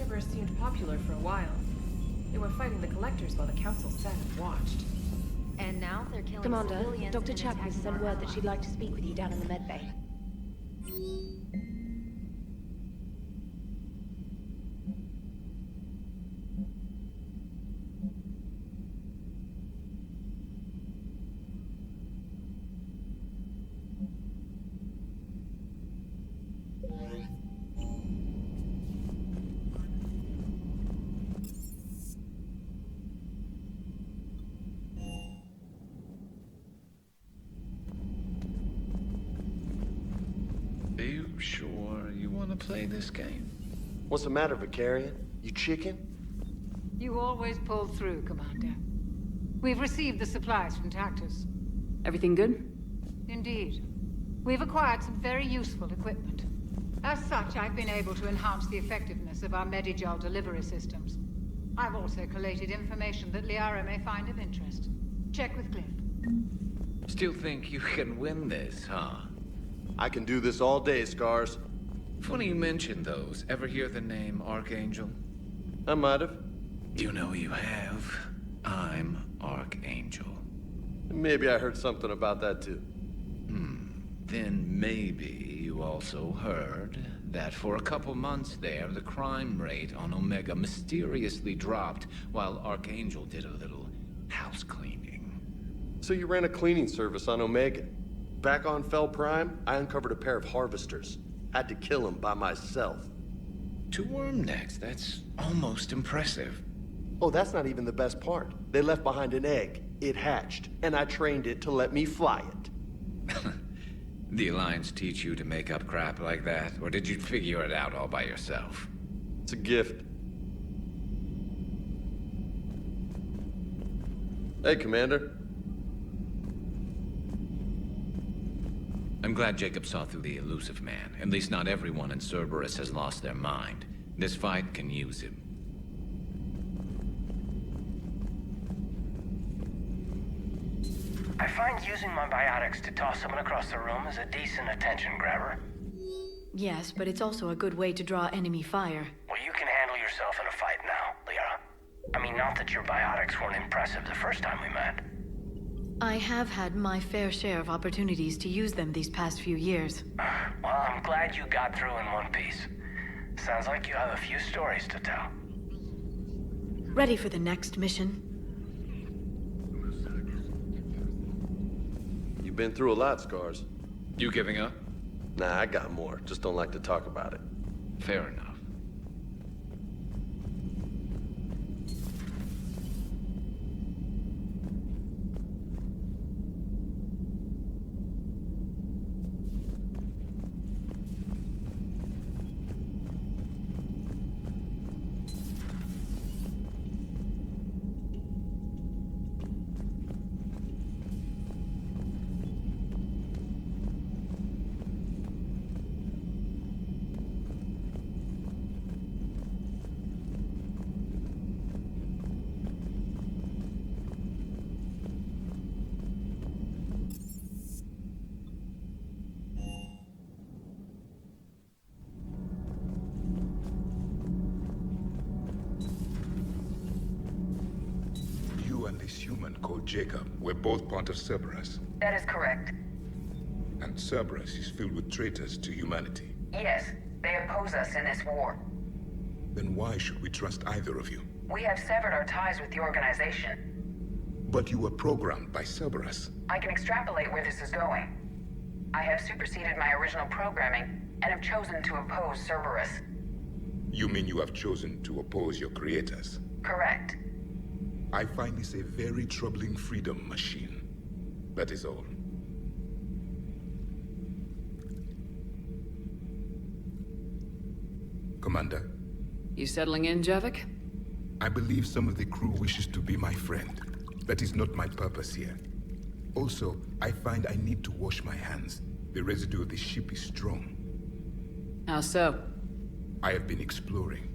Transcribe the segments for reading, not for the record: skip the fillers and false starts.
Cerberus seemed popular for a while. They were fighting the Collectors while the Council sat and watched. And now they're killing Commander, civilians Dr. and Chapman attacking sent our word that she'd allies. like to speak with you down in the medbay. Are you sure you want to play this game? What's the matter, Vicarian? You chicken? You always pull through, Commander. We've received the supplies from Tactus. Everything good? Indeed. We've acquired some very useful equipment. As such, I've been able to enhance the effectiveness of our Medigel delivery systems. I've also collated information that Liara may find of interest. Check with Cliff. Still think you can win this, huh? I can do this all day, Scars. Funny you mentioned those. Ever hear the name Archangel? I might have. You know you have. I'm Archangel. Maybe I heard something about that too. Then maybe you also heard that for a couple months there, the crime rate on Omega mysteriously dropped while Archangel did a little house cleaning. So you ran a cleaning service on Omega. Back on Fel Prime, I uncovered a pair of harvesters. Had to kill them by myself. 2 worm necks, that's almost impressive. Oh, that's not even the best part. They left behind an egg. It hatched, and I trained it to let me fly it. The Alliance teach you to make up crap like that, or did you figure it out all by yourself? It's a gift. Hey, Commander. I'm glad Jacob saw through the elusive man. At least not everyone in Cerberus has lost their mind. This fight can use him. I find using my biotics to toss someone across the room is a decent attention grabber. Yes, but it's also a good way to draw enemy fire. Well, you can handle yourself in a fight now, Liara. I mean, not that your biotics weren't impressive the first time we met. I have had my fair share of opportunities to use them these past few years. Well, I'm glad you got through in one piece. Sounds like you have a few stories to tell. Ready for the next mission? You've been through a lot, Scars. You giving up? Nah, I got more. Just don't like to talk about it. Fair enough. Human called Jacob were both part of Cerberus. That is correct. And Cerberus is filled with traitors to humanity. Yes, they oppose us in this war. Then why should we trust either of you? We have severed our ties with the organization. But you were programmed by Cerberus. I can extrapolate where this is going. I have superseded my original programming and have chosen to oppose Cerberus. You mean you have chosen to oppose your creators? Correct. I find this a very troubling freedom machine. That is all. Commander? You settling in, Javik? I believe some of the crew wishes to be my friend. That is not my purpose here. Also, I find I need to wash my hands. The residue of the ship is strong. How so? I have been exploring.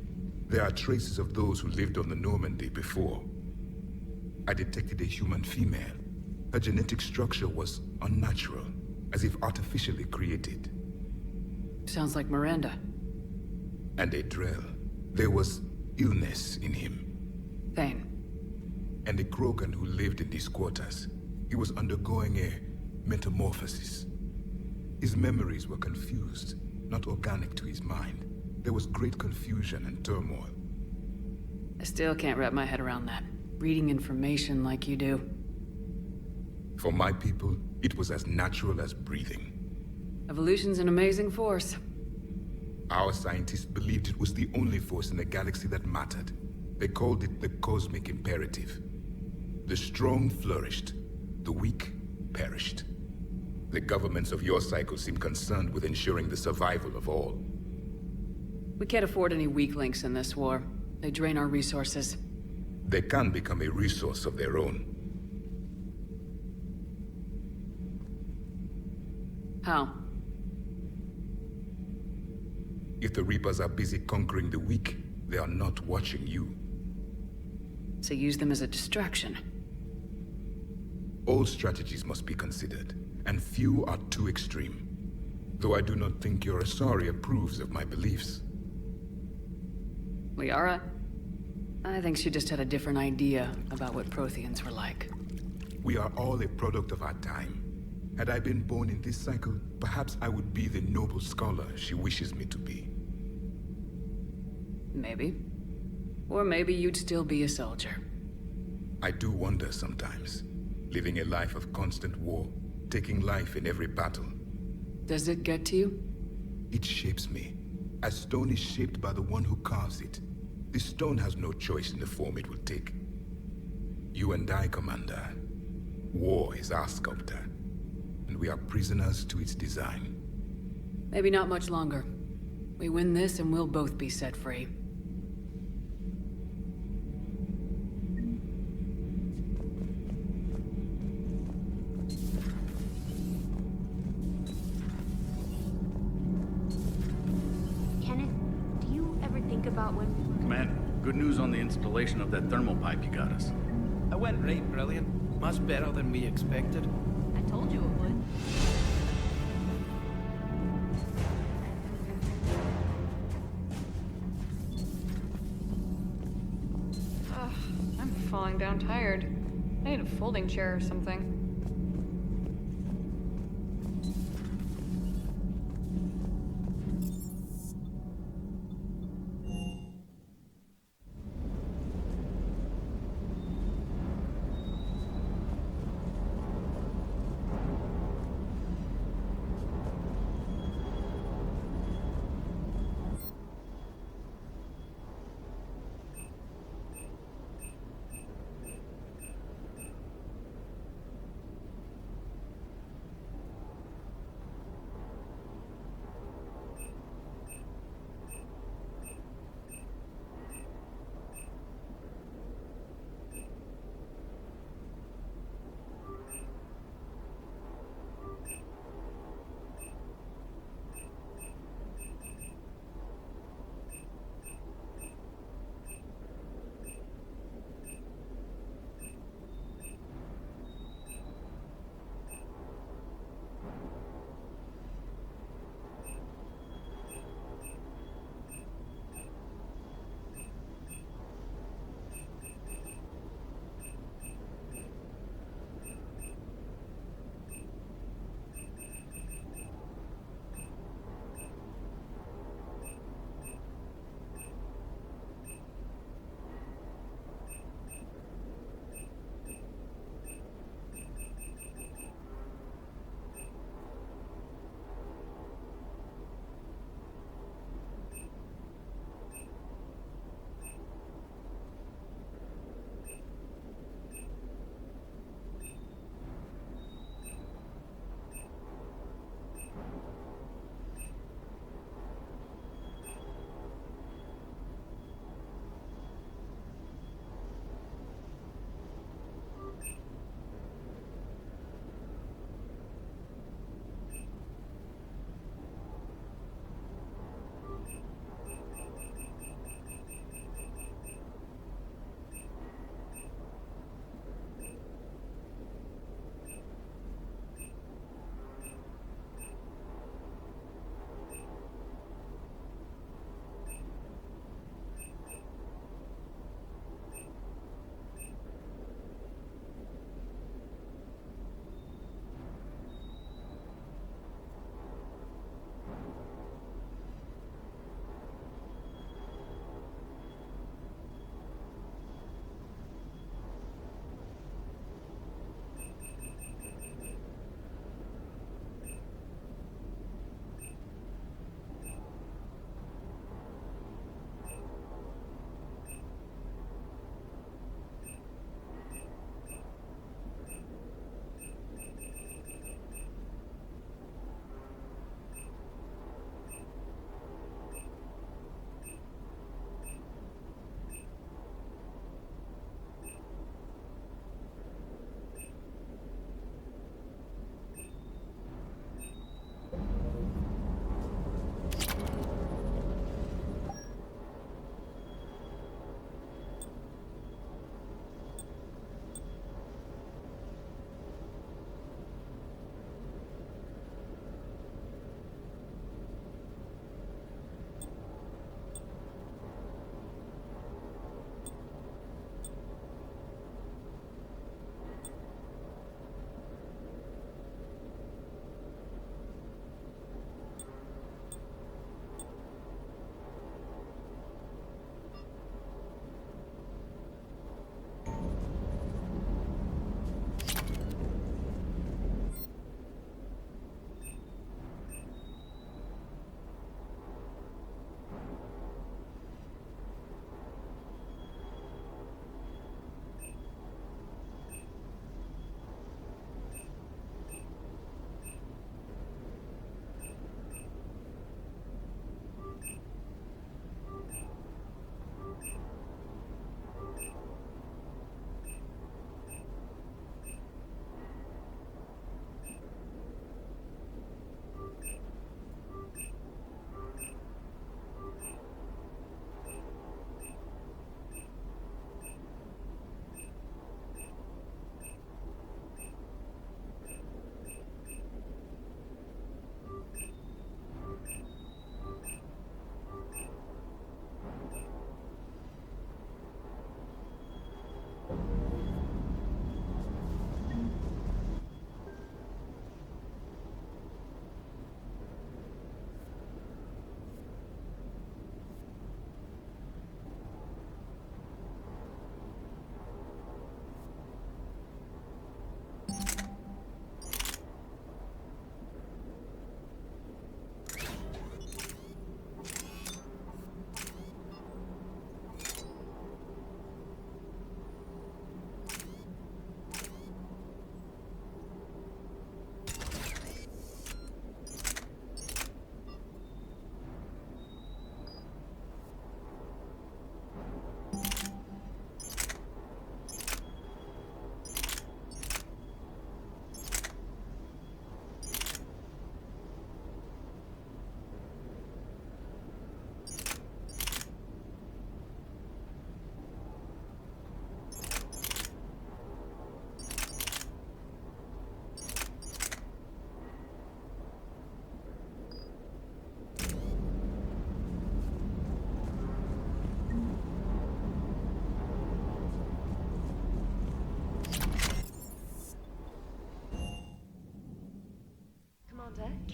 There are traces of those who lived on the Normandy before. I detected a human female. Her genetic structure was unnatural, as if artificially created. Sounds like Miranda. And a Drell. There was illness in him. Thane. And a Krogan who lived in these quarters. He was undergoing a metamorphosis. His memories were confused, not organic to his mind. There was great confusion and turmoil. I still can't wrap my head around that. Reading information like you do. For my people, it was as natural as breathing. Evolution's an amazing force. Our scientists believed it was the only force in the galaxy that mattered. They called it the cosmic imperative. The strong flourished, the weak perished. The governments of your cycle seem concerned with ensuring the survival of all. We can't afford any weak links in this war. They drain our resources. They can become a resource of their own. How? If the Reapers are busy conquering the weak, they are not watching you. So use them as a distraction. All strategies must be considered, and few are too extreme. Though I do not think your Asari approves of my beliefs. Liara? I think she just had a different idea about what Protheans were like. We are all a product of our time. Had I been born in this cycle, perhaps I would be the noble scholar she wishes me to be. Maybe. Or maybe you'd still be a soldier. I do wonder sometimes. Living a life of constant war, taking life in every battle. Does it get to you? It shapes me, as stone is shaped by the one who carves it. This stone has no choice in the form it will take. You and I, Commander. War is our sculptor, and we are prisoners to its design. Maybe not much longer. We win this and we'll both be set free. About when... Commander, good news on the installation of that thermal pipe you got us. It went right brilliant. Much better than we expected. I told you it would. Ugh, I'm falling down tired. I need a folding chair or something.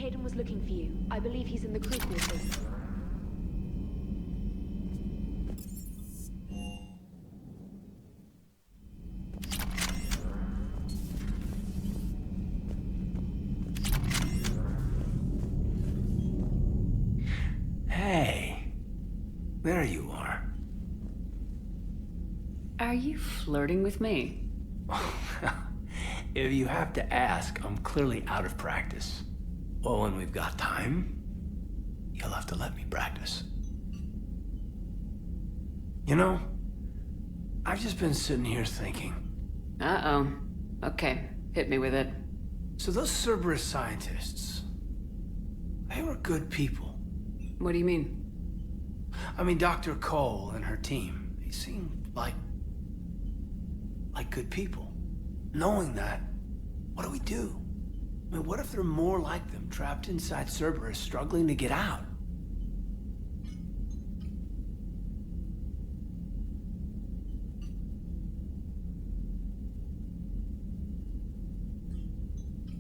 Kaidan was looking for you. I believe he's in the crew quarters. Hey. There you are. Are you flirting with me? If you have to ask, I'm clearly out of practice. Well, when we've got time, you'll have to let me practice. You know, I've just been sitting here thinking. Uh-oh. Okay, hit me with it. So those Cerberus scientists, they were good people. What do you mean? I mean, Dr. Cole and her team, they seemed like good people. Knowing that, what do we do? I mean, what if there are more like them trapped inside Cerberus struggling to get out?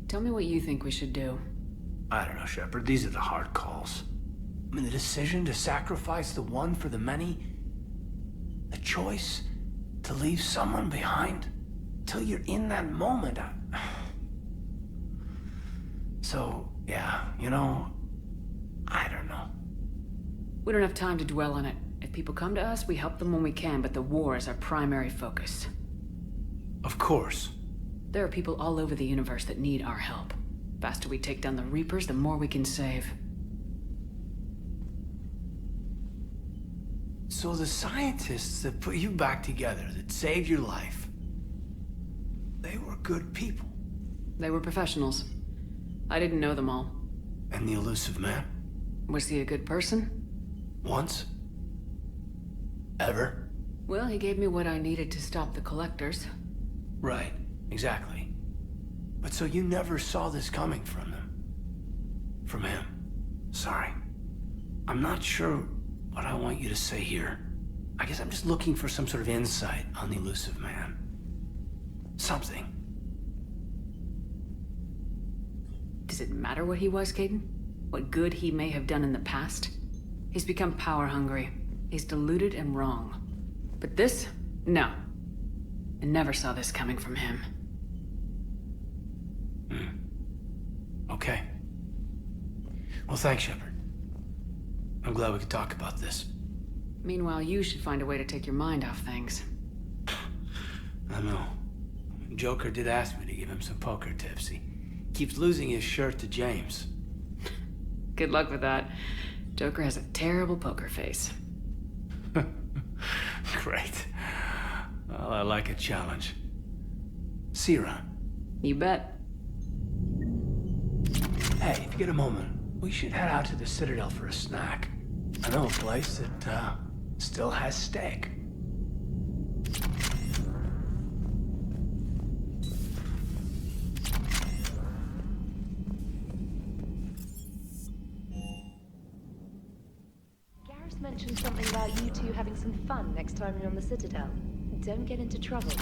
Tell me what you think we should do. I don't know, Shepard. These are the hard calls. I mean, the decision to sacrifice the one for the many. The choice to leave someone behind. Till you're in that moment. So, yeah, you know, I don't know. We don't have time to dwell on it. If people come to us, we help them when we can, but the war is our primary focus. Of course. There are people all over the universe that need our help. The faster we take down the Reapers, the more we can save. So the scientists that put you back together, that saved your life, they were good people. They were professionals. I didn't know them all. And the elusive man? Was he a good person? Once? Ever? Well, he gave me what I needed to stop the Collectors. Right, exactly. But so you never saw this coming from them? From him? Sorry. I'm not sure what I want you to say here. I guess I'm just looking for some sort of insight on the elusive man. Something. Does it matter what he was, Kaidan? What good he may have done in the past? He's become power-hungry. He's deluded and wrong. But this? No. I never saw this coming from him. Okay. Well, thanks, Shepard. I'm glad we could talk about this. Meanwhile, you should find a way to take your mind off things. I know. Joker did ask me to give him some poker tips. He keeps losing his shirt to James. Good luck with that. Joker has a terrible poker face. Great. Well, I like a challenge. See you around. You bet. Hey, if you get a moment, we should head out to the Citadel for a snack. I know a place that, still has steak. Garrus mentioned something about you two having some fun next time you're on the Citadel. Don't get into trouble.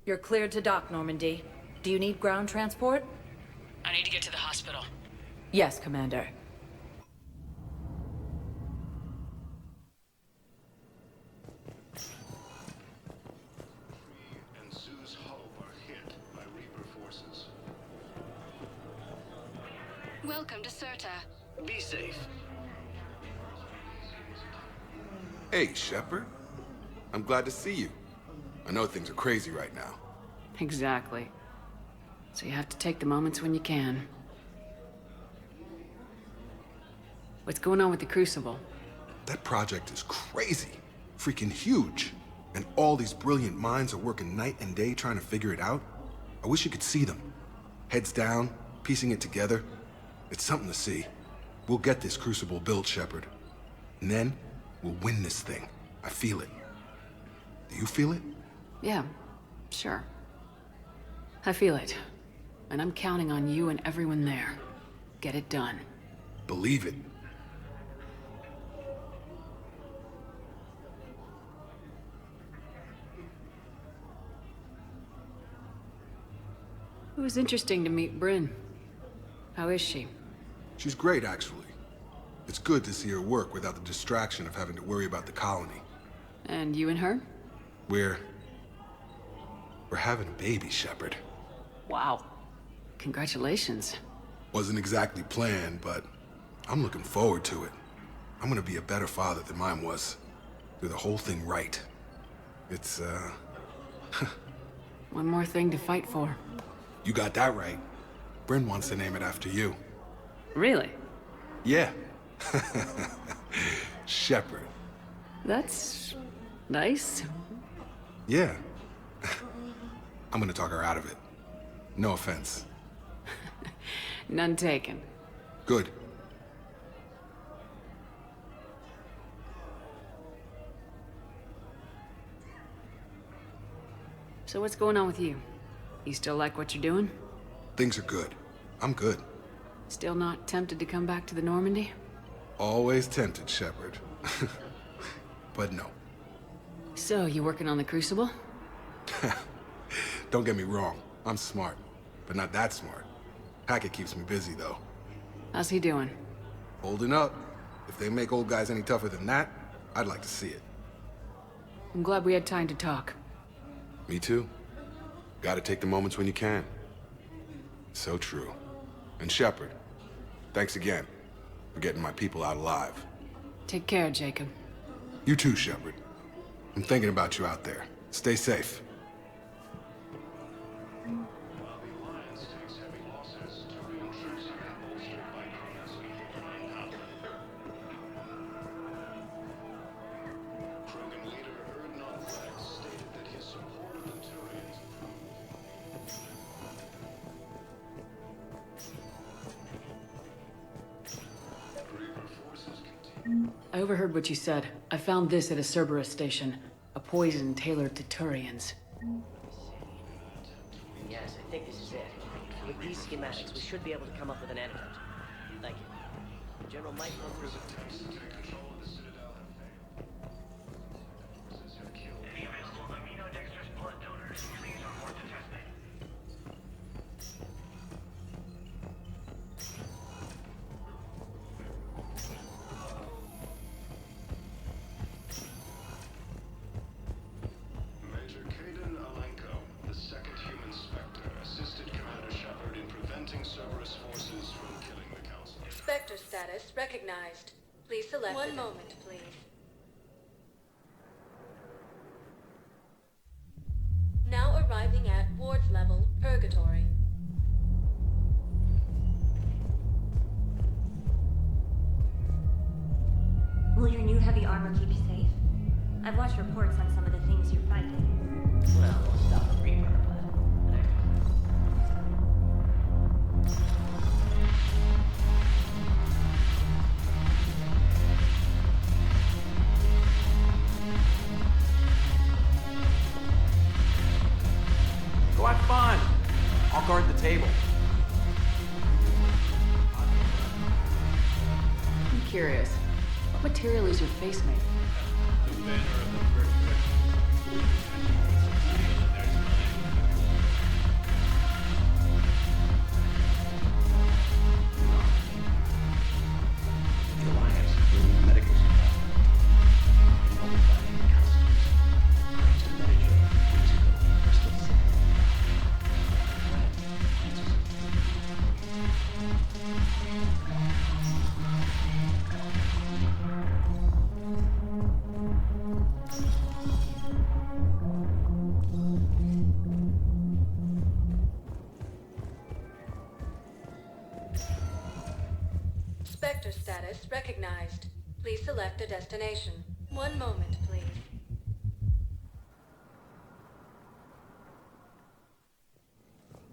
You're cleared to dock, Normandy. Do you need ground transport? I need to get to the hospital. Yes, Commander. And Zoo's hull are hit by Reaper forces. Welcome to Serta. Be safe. Hey, Shepard. I'm glad to see you. I know things are crazy right now. Exactly. So you have to take the moments when you can. What's going on with the Crucible? That project is crazy. Freaking huge. And all these brilliant minds are working night and day trying to figure it out. I wish you could see them. Heads down, piecing it together. It's something to see. We'll get this Crucible built, Shepard. And then, we'll win this thing. I feel it. Do you feel it? Yeah, sure. I feel it. And I'm counting on you and everyone there. Get it done. Believe it. It was interesting to meet Bryn. How is she? She's great, actually. It's good to see her work without the distraction of having to worry about the colony. And you and her? We're having a baby, Shepard. Wow. Congratulations. Wasn't exactly planned, but I'm looking forward to it. I'm gonna be a better father than mine was. Do the whole thing right. It's, One more thing to fight for. You got that right. Bryn wants to name it after you. Really? Yeah. Shepard. That's nice. Yeah. I'm gonna talk her out of it. No offense. None taken. Good. So what's going on with you? You still like what you're doing? Things are good. I'm good. Still not tempted to come back to the Normandy? Always tempted, Shepard. But no. So, you working on the Crucible? Don't get me wrong. I'm smart. But not that smart. Hackett keeps me busy, though. How's he doing? Holding up. If they make old guys any tougher than that, I'd like to see it. I'm glad we had time to talk. Me too. Gotta take the moments when you can. So true. And Shepard, thanks again for getting my people out alive. Take care, Jacob. You too, Shepard. I'm thinking about you out there. Stay safe. I overheard what you said. I found this at a Cerberus station. A poison tailored to Turians. Yes, I think this is it. With these schematics, we should be able to come up with an antidote. Thank you. General might go through the... Spectre status recognized. Please select. One moment, please. Now arriving at Ward's level, Purgatory. Will your new heavy armor keep you safe? I've watched reports on some of the things you're fighting. Well, we'll stop a Reaper, but... Go have fun. I'll guard the table. I'm curious. What material is your face made of? Spectre status recognized. Please select a destination. One moment, please.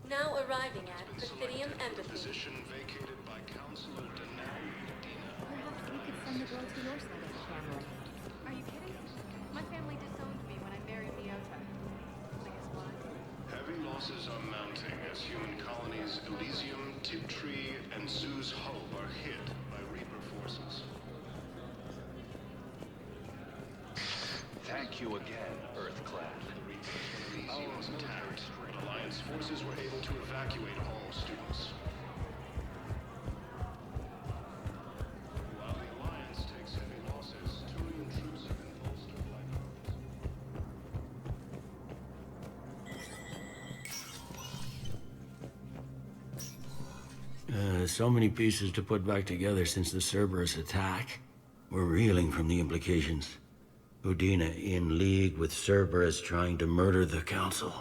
Now arriving at Presidium Embassy. Position vacated by Counselor Denell. Perhaps we could send the girl to your side of the family. Are you kidding? My family disowned me when I married Leota. I guess why? Heavy losses are mounting as human colonies Elysium, Tiptree, and Zoo's Hope are hit by Reaper forces. Thank you again, Earthclad. Elysium was attacked, but Alliance forces were able to evacuate all students. While the Alliance takes heavy losses, two intrusive and bolstered So many pieces to put back together since the Cerberus attack. We're reeling from the implications. Udina in league with Cerberus trying to murder the Council.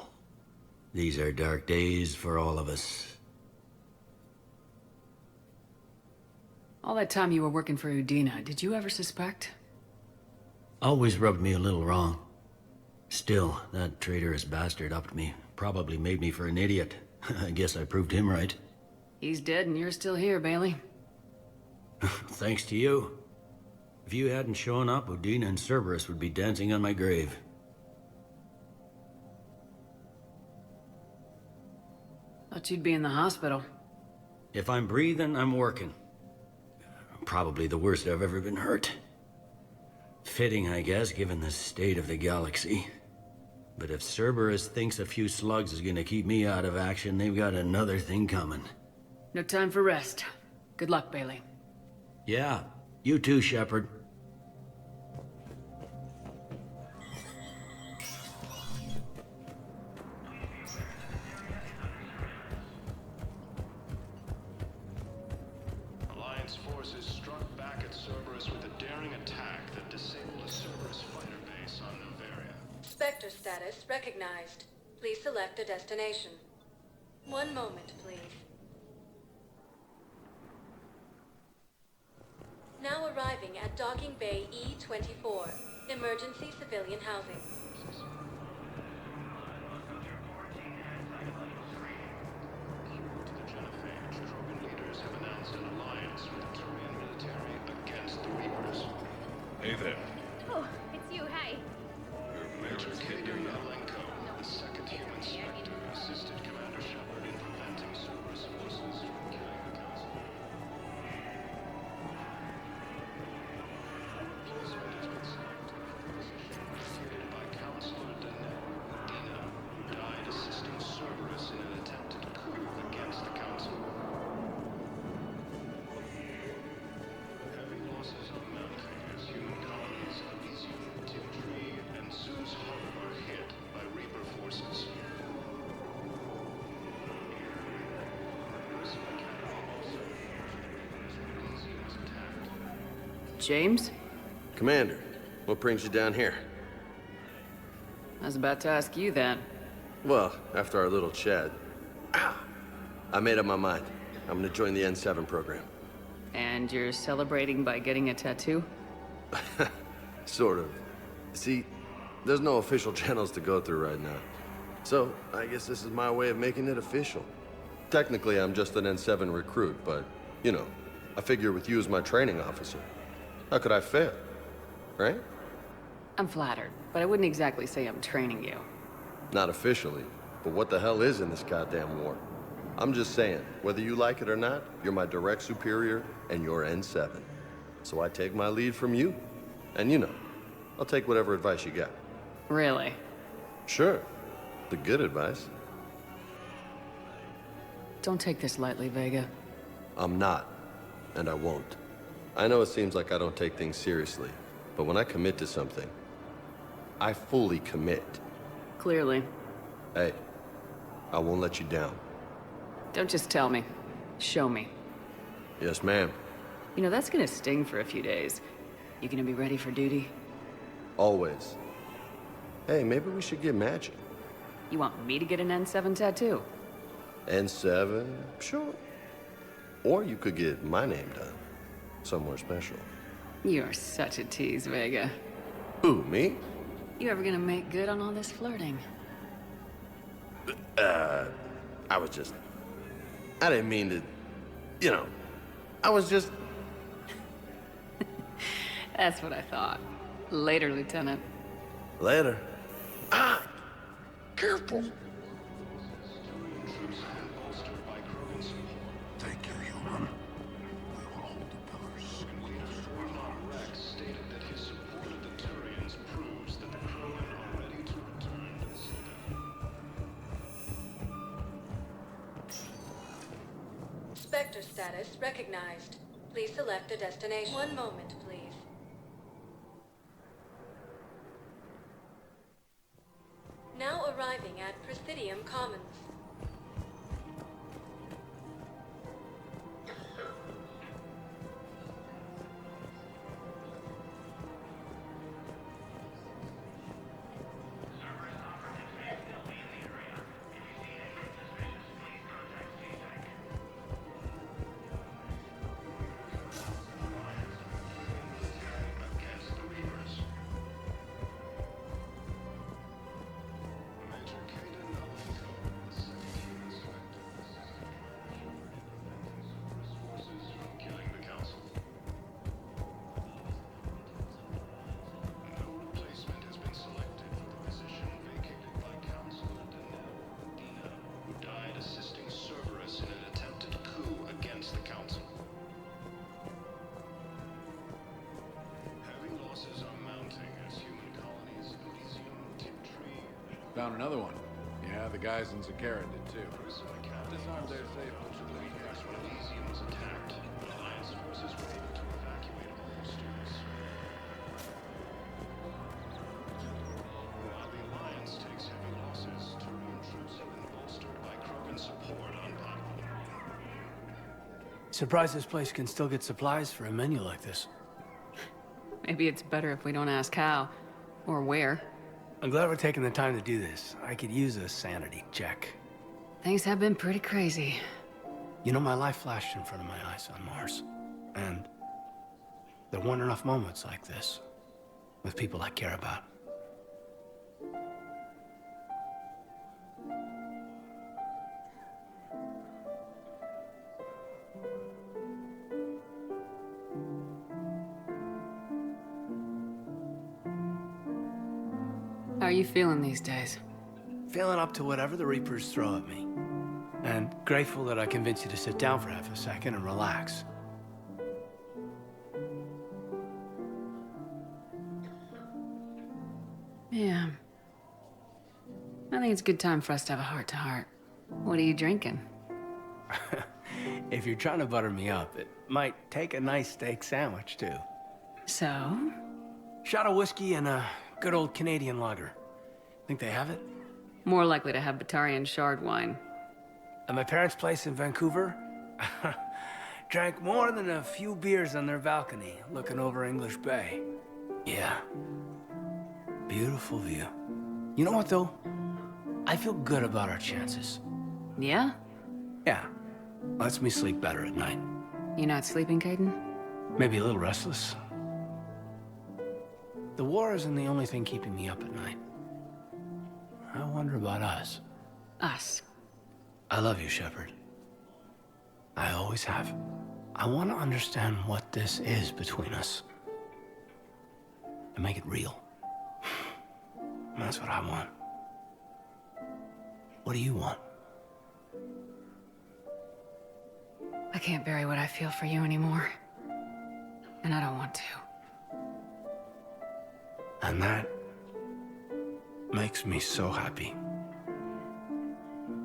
These are dark days for all of us. All that time you were working for Udina, did you ever suspect? Always rubbed me a little wrong. Still, that traitorous bastard upped me. Probably made me for an idiot. I guess I proved him right. He's dead and you're still here, Bailey. Thanks to you. If you hadn't shown up, Udina and Cerberus would be dancing on my grave. Thought you'd be in the hospital. If I'm breathing, I'm working. Probably the worst I've ever been hurt. Fitting, I guess, given the state of the galaxy. But if Cerberus thinks a few slugs is gonna keep me out of action, they've got another thing coming. No time for rest. Good luck, Bailey. Yeah, you too, Shepard. Alliance forces struck back at Cerberus with a daring attack that disabled a Cerberus fighter base on Noveria. Spectre status recognized. Please select a destination. One moment, please. Now arriving at Docking Bay E-24, emergency civilian housing. Trogan leaders have announced an alliance with the Turian military against the Reapers. Hey there. Oh, it's you, hi. Major Kagan Alenko, the second human Spectre, assisted Commander Shepard in preventing Cerberus forces from killing the Council. Placement has been selected for the position vacated by Counselor Udina, who died assisting Cerberus in an attempted coup against the Council. Heavy losses are mounting as human colonies Elysium, Tiptree, and Zoo's Hope are hit by Reaper forces. Elysium was attacked. James? Commander, what brings you down here? I was about to ask you that. Well, after our little chat, I made up my mind. I'm gonna join the N7 program. And you're celebrating by getting a tattoo? Sort of. See, there's no official channels to go through right now. So, I guess this is my way of making it official. Technically, I'm just an N7 recruit, but, you know, I figure with you as my training officer, how could I fail? Right? I'm flattered, but I wouldn't exactly say I'm training you. Not officially, but what the hell is in this goddamn war? I'm just saying, whether you like it or not, you're my direct superior, and you're N7. So I take my lead from you. And you know, I'll take whatever advice you got. Really? Sure. The good advice. Don't take this lightly, Vega. I'm not, and I won't. I know it seems like I don't take things seriously, but when I commit to something, I fully commit. Clearly. Hey, I won't let you down. Don't just tell me. Show me. Yes, ma'am. You know, that's gonna sting for a few days. You gonna be ready for duty? Always. Hey, maybe we should get matching. You want me to get an N7 tattoo? N7? Sure. Or you could get my name done. somewhere special. You're such a tease, Vega. Who, me? You ever gonna make good on all this flirting? I didn't mean to, I was just... That's what I thought. Later, Lieutenant. Later. Careful. Thank you, human. We will hold the pillars. Rex stated that his support of the Turians proves that the crewmen are ready to return to the Citadel. Spectre status recognized. Please select a destination. One moment, please. Now arriving at Presidium Commons. Found another one. Yeah, the guys in Zakara did too. Disarmed their safe. Elysium was attacked. Alliance forces were able to evacuate all students. While the Alliance takes heavy losses, Turian troops have been bolstered by Krogan support on Papa. Surprised this place can still get supplies for a menu like this. Maybe it's better if we don't ask how. Or where. I'm glad we're taking the time to do this. I could use a sanity check. Things have been pretty crazy. You know, my life flashed in front of my eyes on Mars. And there weren't enough moments like this with people I care about. How are you feeling these days? Feeling up to whatever the Reapers throw at me. And grateful that I convinced you to sit down for half a second and relax. Yeah. I think it's a good time for us to have a heart-to-heart. What are you drinking? If you're trying to butter me up, it might take a nice steak sandwich, too. So? Shot of whiskey and a good old Canadian lager. Think they have it? More likely to have Batarian shard wine. At my parents' place in Vancouver, drank more than a few beers on their balcony, looking over English Bay. Yeah. Beautiful view. You know what, though? I feel good about our chances. Yeah? Yeah. Lets me sleep better at night. You not sleeping, Caden? Maybe a little restless. The war isn't the only thing keeping me up at night. I wonder about us. Us? I love you, Shepard. I always have. I want to understand what this is between us. And make it real. That's what I want. What do you want? I can't bury what I feel for you anymore. And I don't want to. And that makes me so happy.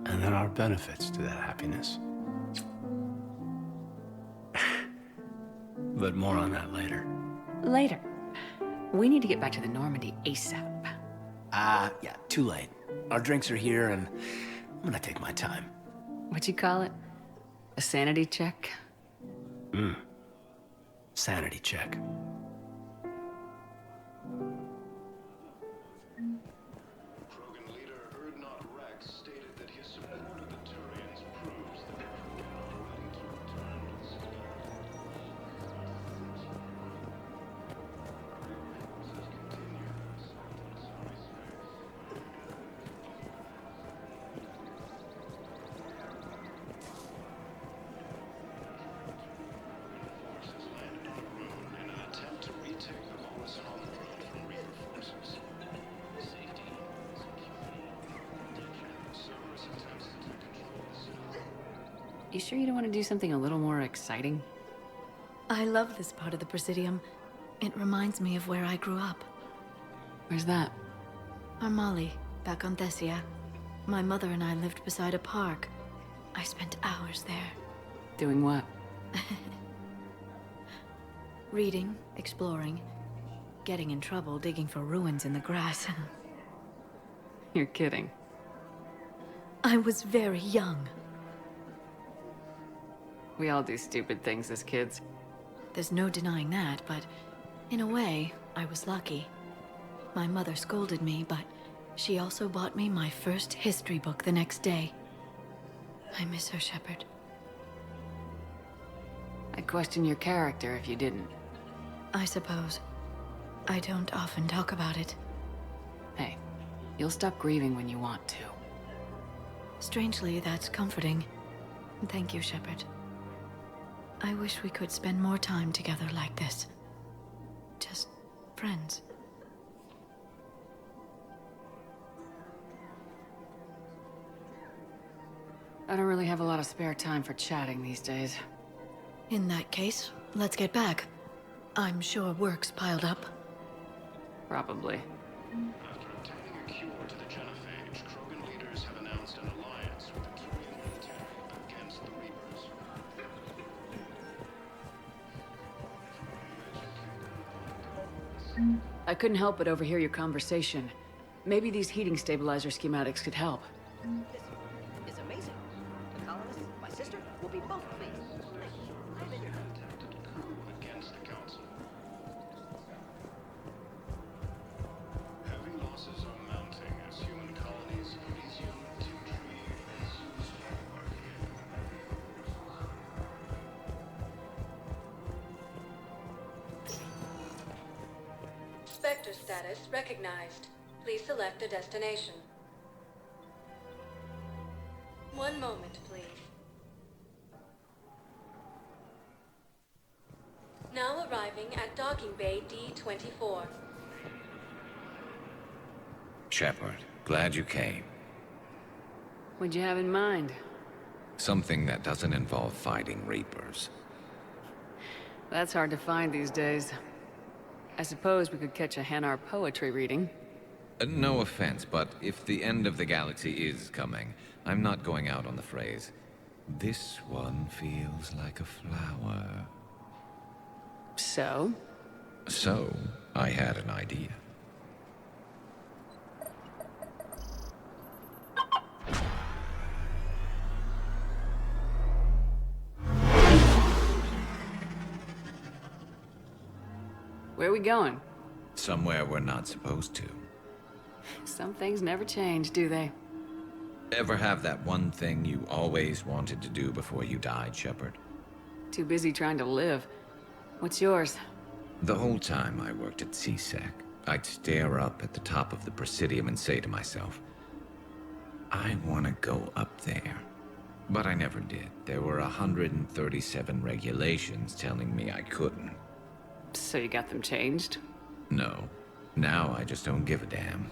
And there are benefits to that happiness. But more on that later. Later. We need to get back to the Normandy ASAP. Yeah, too late. Our drinks are here, and I'm gonna take my time. What'd you call it? A sanity check? Sanity check. Krogan leader Rex stated that his support of the Turians proves that the Krogan are ready to return to the Citadel. You sure you don't want to do something a little more exciting? I love this part of the Presidium. It reminds me of where I grew up. Where's that? Armali, back on Thessia. My mother and I lived beside a park. I spent hours there. Doing what? Reading, exploring, getting in trouble digging for ruins in the grass. You're kidding. I was very young. We all do stupid things as kids. There's no denying that, but in a way, I was lucky. My mother scolded me, but she also bought me my first history book the next day. I miss her, Shepard. I'd question your character if you didn't. I suppose. I don't often talk about it. Hey, you'll stop grieving when you want to. Strangely, that's comforting. Thank you, Shepard. I wish we could spend more time together like this. Just friends. I don't really have a lot of spare time for chatting these days. In that case, let's get back. I'm sure work's piled up. Probably. After obtaining a cure to the genophage, Krogan leaders have announced an alliance with the Turian military against the Reapers. I couldn't help but overhear your conversation. Maybe these heating stabilizer schematics could help. This is amazing. The colonists, my sister, will be both pleased. I'm in your Attempted coup against the Council. Heavy losses are mounting as human colonies of Elysium, Timtree, and Zeus are Spectre status recognized. Please select a destination. One moment, please. Now arriving at docking bay D-24. Shepard, glad you came. What'd you have in mind? Something that doesn't involve fighting Reapers. That's hard to find these days. I suppose we could catch a Hanar poetry reading. No offense, but if the end of the galaxy is coming, I'm not going out on the phrase, "This one feels like a flower." So? So, I had an idea. Where are we going? Somewhere we're not supposed to. Some things never change, do they? Ever have that one thing you always wanted to do before you died, Shepard? Too busy trying to live. What's yours? The whole time I worked at CSEC, I'd stare up at the top of the Presidium and say to myself, I want to go up there. But I never did. There were 137 regulations telling me I couldn't. So you got them changed? No. Now I just don't give a damn.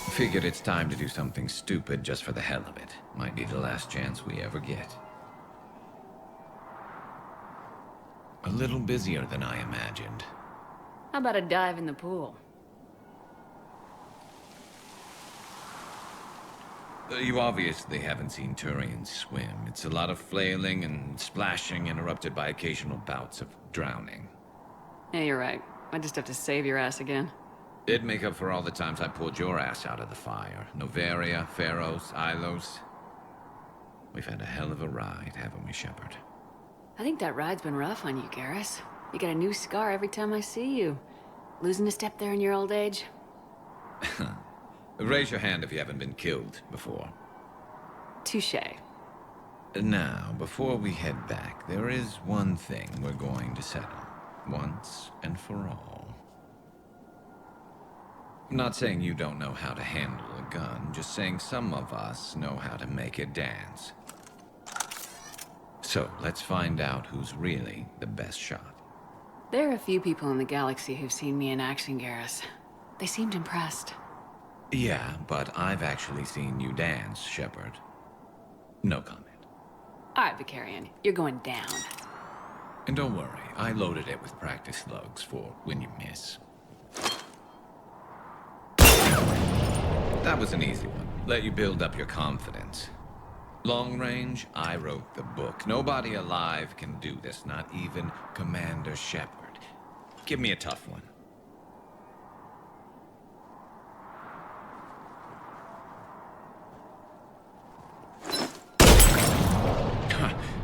Figured it's time to do something stupid just for the hell of it. Might be the last chance we ever get. A little busier than I imagined. How about a dive in the pool? You obviously haven't seen Turians swim. It's a lot of flailing and splashing, interrupted by occasional bouts of drowning. Yeah, you're right. I just have to save your ass again. It'd make up for all the times I pulled your ass out of the fire. Noveria, Pharos, Ilos. We've had a hell of a ride, haven't we, Shepard? I think that ride's been rough on you, Garrus. You get a new scar every time I see you. Losing a step there in your old age? Raise your hand if you haven't been killed before. Touché. Now, before we head back, there is one thing we're going to settle. Once and for all. I'm not saying you don't know how to handle a gun, just saying some of us know how to make it dance. So, let's find out who's really the best shot. There are a few people in the galaxy who've seen me in action, Garrus. They seemed impressed. Yeah, but I've actually seen you dance, Shepard. No comment. All right, Vicarian, you're going down. And don't worry, I loaded it with practice slugs for when you miss. That was an easy one. Let you build up your confidence. Long range, I wrote the book. Nobody alive can do this, not even Commander Shepard. Give me a tough one.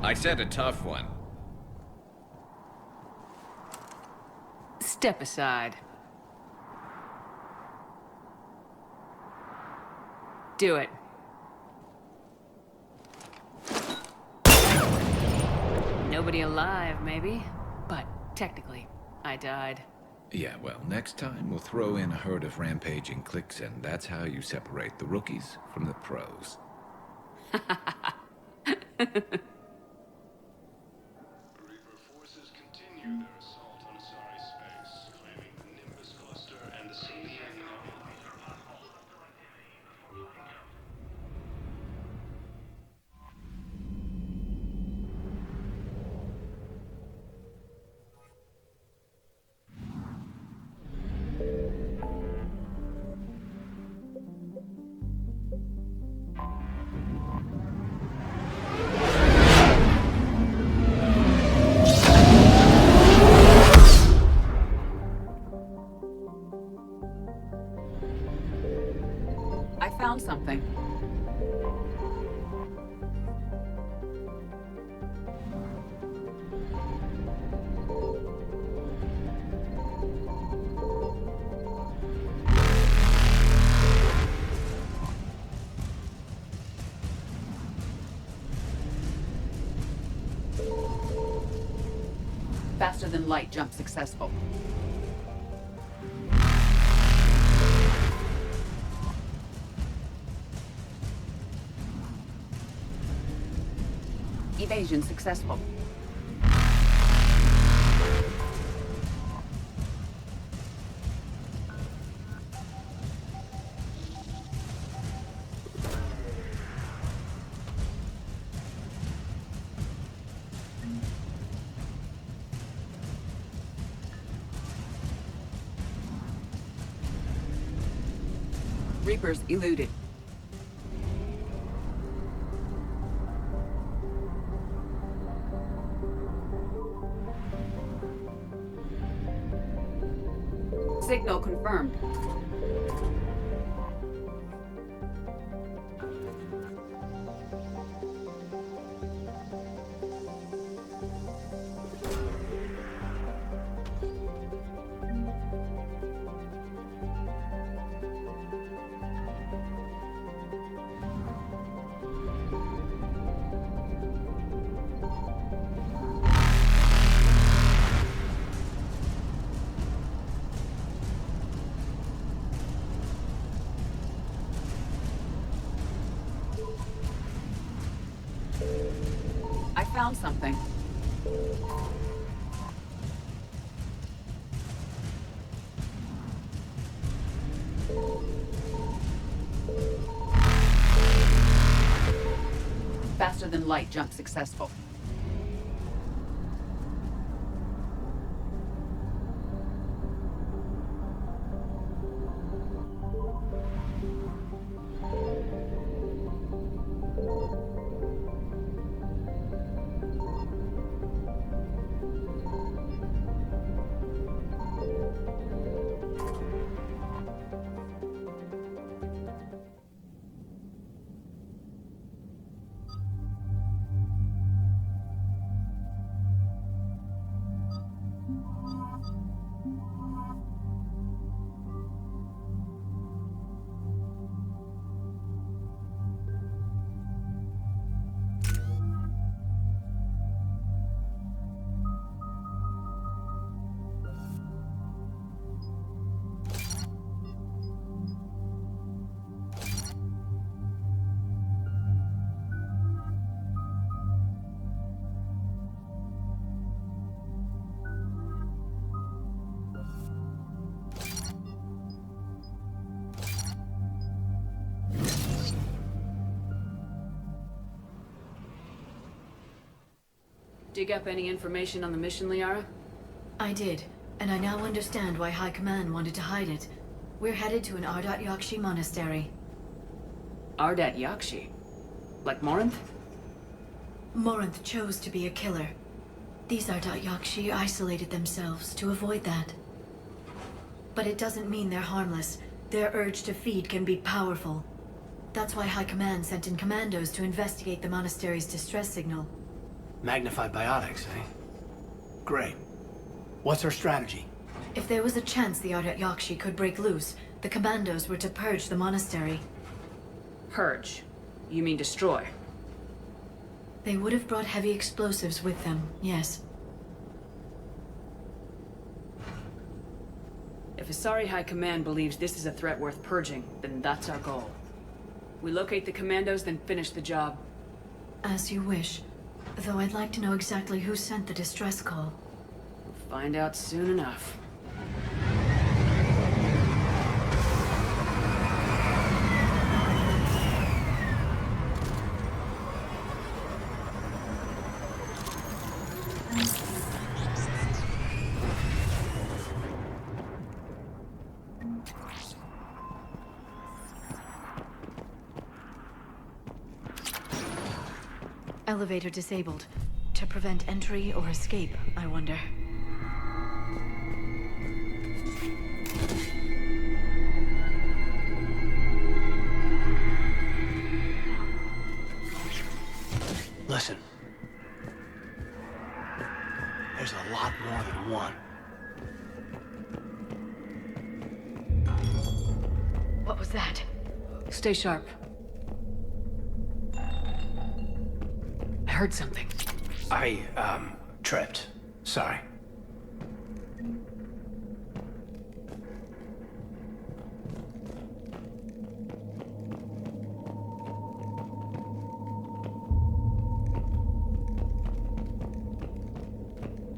I said a tough one. Step aside. Do it. Nobody alive, maybe. But technically, I died. Yeah, well, next time we'll throw in a herd of rampaging cliques, and that's how you separate the rookies from the pros. Reaper forces continue their assault on Asari space, claiming the Nimbus cluster and the Selenium nebula. I found something. Faster than light jump successful. Evasion successful. Reapers eluded. Signal confirmed. I found something. Faster than light jump successful. dig up any information on the mission, Liara? I did, and I now understand why High Command wanted to hide it. We're headed to an Ardat Yakshi monastery. Ardat Yakshi? Like Morinth? Morinth chose to be a killer. These Ardat Yakshi isolated themselves to avoid that. But it doesn't mean they're harmless. Their urge to feed can be powerful. That's why High Command sent in commandos to investigate the monastery's distress signal. Magnified biotics, eh? Great. What's our strategy? If there was a chance the Ardat Yakshi could break loose, the commandos were to purge the monastery. Purge? You mean destroy? They would have brought heavy explosives with them, yes. If Asari High Command believes this is a threat worth purging, then that's our goal. We locate the commandos, then finish the job. As you wish. Though I'd like to know exactly who sent the distress call. We'll find out soon enough. Elevator disabled. To prevent entry or escape, I wonder. Listen. There's a lot more than one. What was that? Stay sharp. I heard something. I, tripped. Sorry.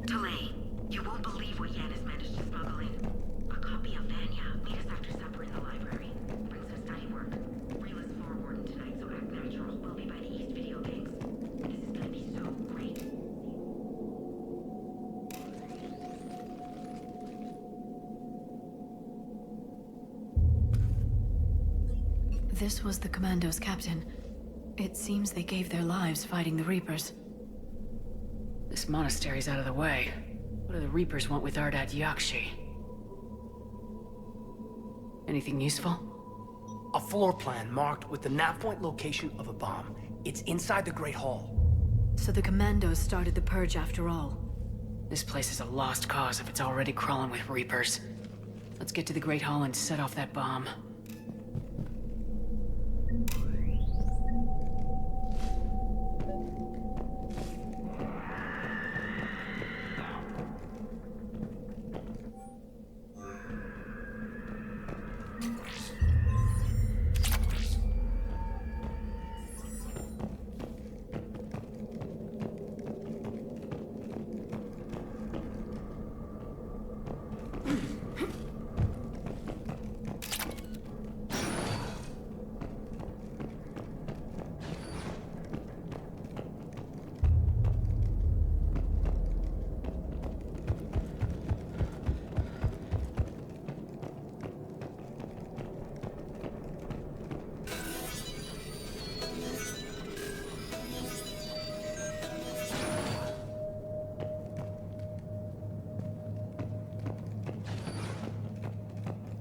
Delay. You won't believe what Yan has managed to smuggle in. A copy of Vanya. Meet us after supper in the library. Brings us study work. Reel is forewarned tonight, so act natural. We'll be by the East Video Banks. This is gonna be so great. This was the commandos' captain. It seems they gave their lives fighting the Reapers. This monastery's out of the way. What do the Reapers want with Ardat Yakshi? Anything useful? A floor plan marked with the nav point location of a bomb. It's inside the Great Hall. So the commandos started the purge after all. This place is a lost cause if it's already crawling with Reapers. Let's get to the Great Hall and set off that bomb.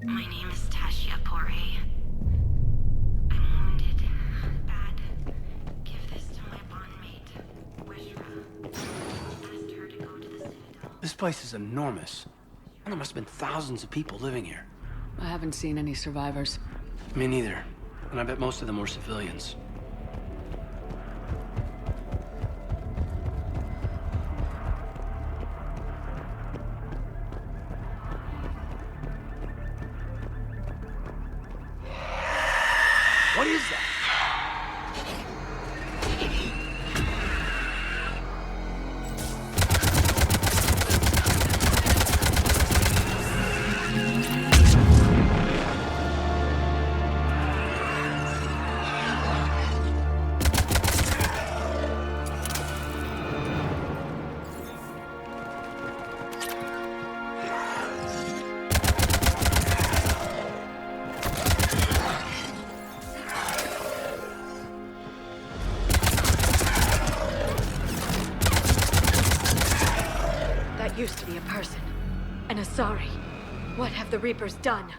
My name is Tashia Pore. I'm wounded. Bad. Give this to my bondmate, Weshra. Asked her to go to the Citadel. This place is enormous. And there must have been thousands of people living here. I haven't seen any survivors. Me neither. And I bet most of them were civilians. What is that? used to be a person. An Asari. What have the Reapers done?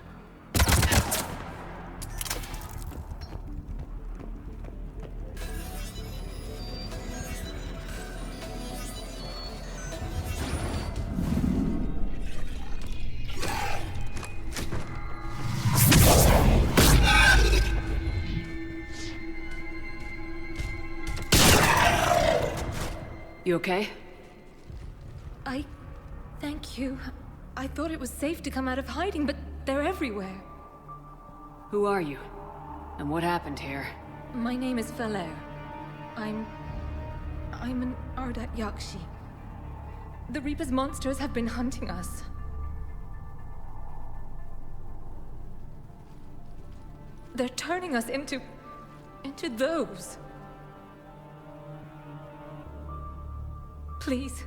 You okay? Thank you. I thought it was safe to come out of hiding, but they're everywhere. Who are you? And what happened here? My name is Feller. I'm an Ardat Yakshi. The Reaper's monsters have been hunting us. They're turning us into those. Please,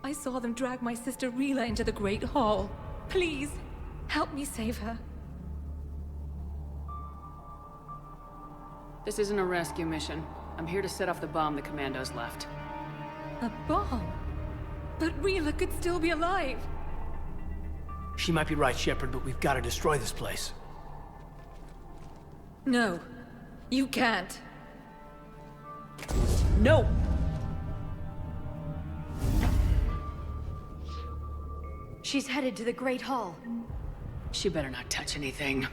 I saw them drag my sister Rila into the Great Hall. Please, help me save her. This isn't a rescue mission. I'm here to set off the bomb the commandos left. A bomb? But Rila could still be alive. She might be right, Shepard, but we've got to destroy this place. No, you can't. No! She's headed to the Great Hall. She better not touch anything.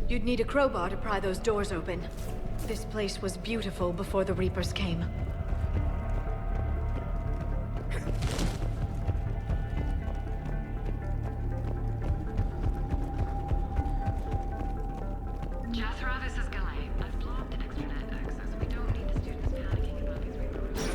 You'd need a crowbar to pry those doors open. This place was beautiful before the Reapers came. Jethro, this is Galley. I've blocked extranet access. We don't need the students panicking about these Reaper reports.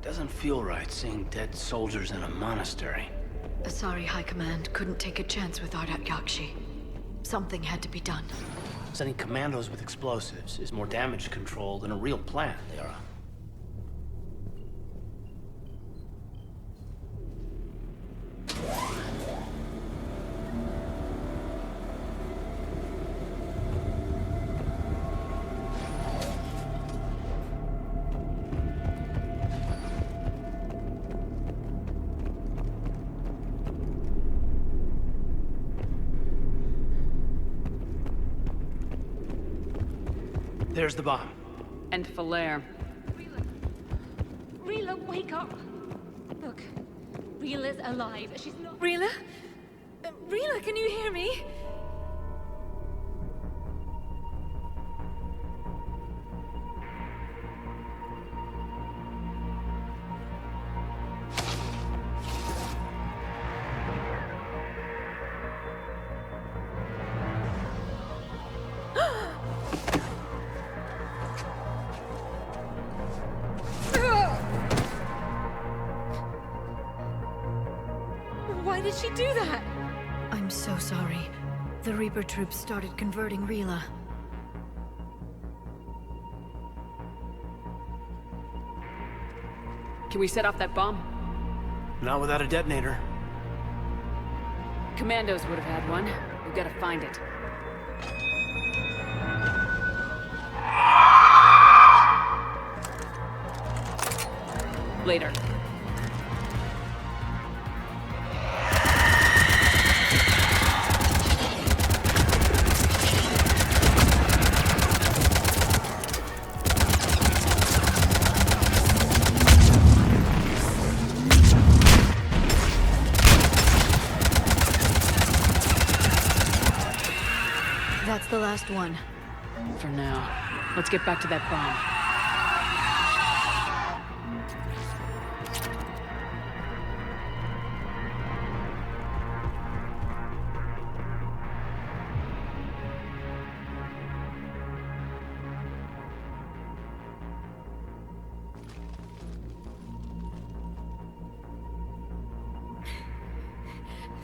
Doesn't feel right seeing dead soldiers in a monastery. Asari High Command couldn't take a chance with Ardat Yakshi. Something had to be done. Sending commandos with explosives is more damage control than a real plan, Liara. There's the bomb. And Falaire. Rila, wake up! Look, Rila's alive. She's not. Rila? Rila, can you hear me? Why did she do that? I'm so sorry. The Reaper troops started converting Rila. Can we set off that bomb? Not without a detonator. Commandos would have had one. We've got to find it. Later. That's the last one. For now. Let's get back to that bomb.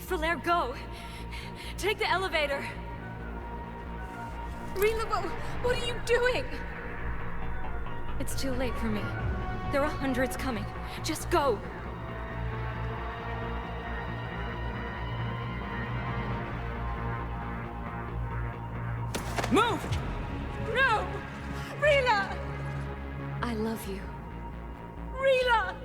Falaire, go! Take the elevator! Rila, what are you doing? It's too late for me. There are hundreds coming. Just go! Move! No! Rila! I love you. Rila!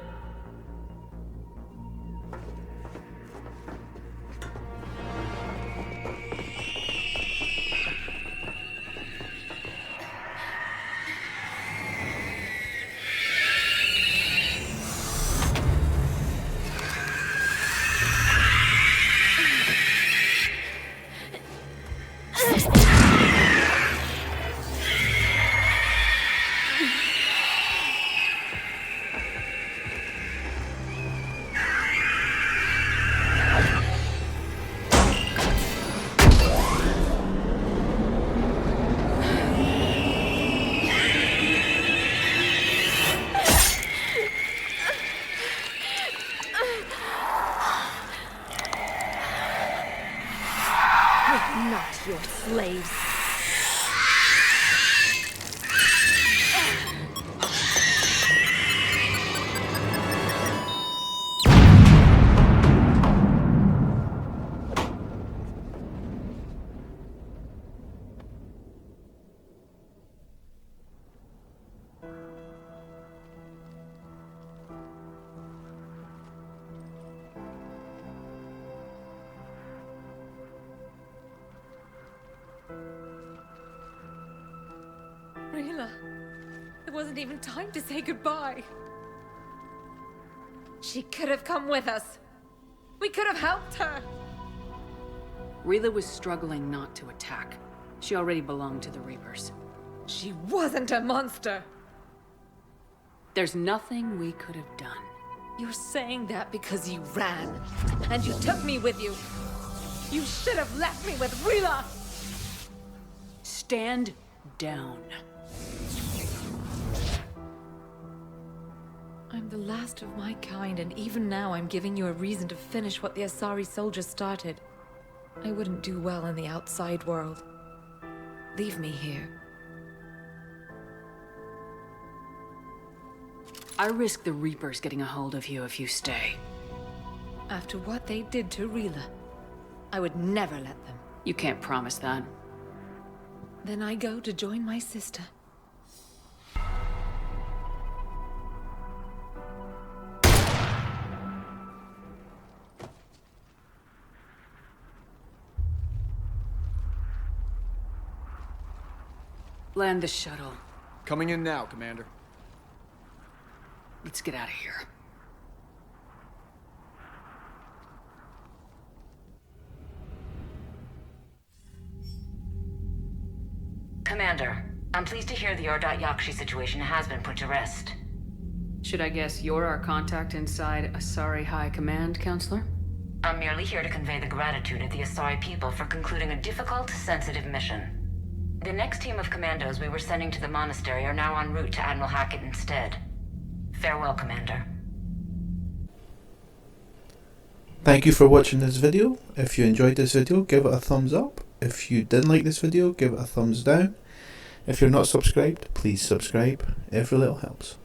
Not your slaves. Rila, it wasn't even time to say goodbye. She could have come with us. We could have helped her. Rila was struggling not to attack. She already belonged to the Reapers. She wasn't a monster. There's nothing we could have done. You're saying that because you ran. And you took me with you. You should have left me with Rila! Stand down. I'm the last of my kind, and even now I'm giving you a reason to finish what the Asari soldiers started. I wouldn't do well in the outside world. Leave me here. I risk the Reapers getting a hold of you if you stay. After what they did to Rila, I would never let them. You can't promise that. Then I go to join my sister. Land the shuttle. Coming in now, Commander. Let's get out of here. Commander, I'm pleased to hear the Ordot-Yakshi situation has been put to rest. Should I guess you're our contact inside Asari High Command, Counselor? I'm merely here to convey the gratitude of the Asari people for concluding a difficult, sensitive mission. The next team of commandos we were sending to the monastery are now en route to Admiral Hackett instead. Farewell, Commander. Thank you for watching this video. If you enjoyed this video, give it a thumbs up. If you didn't like this video, give it a thumbs down. If you're not subscribed, please subscribe. Every little helps.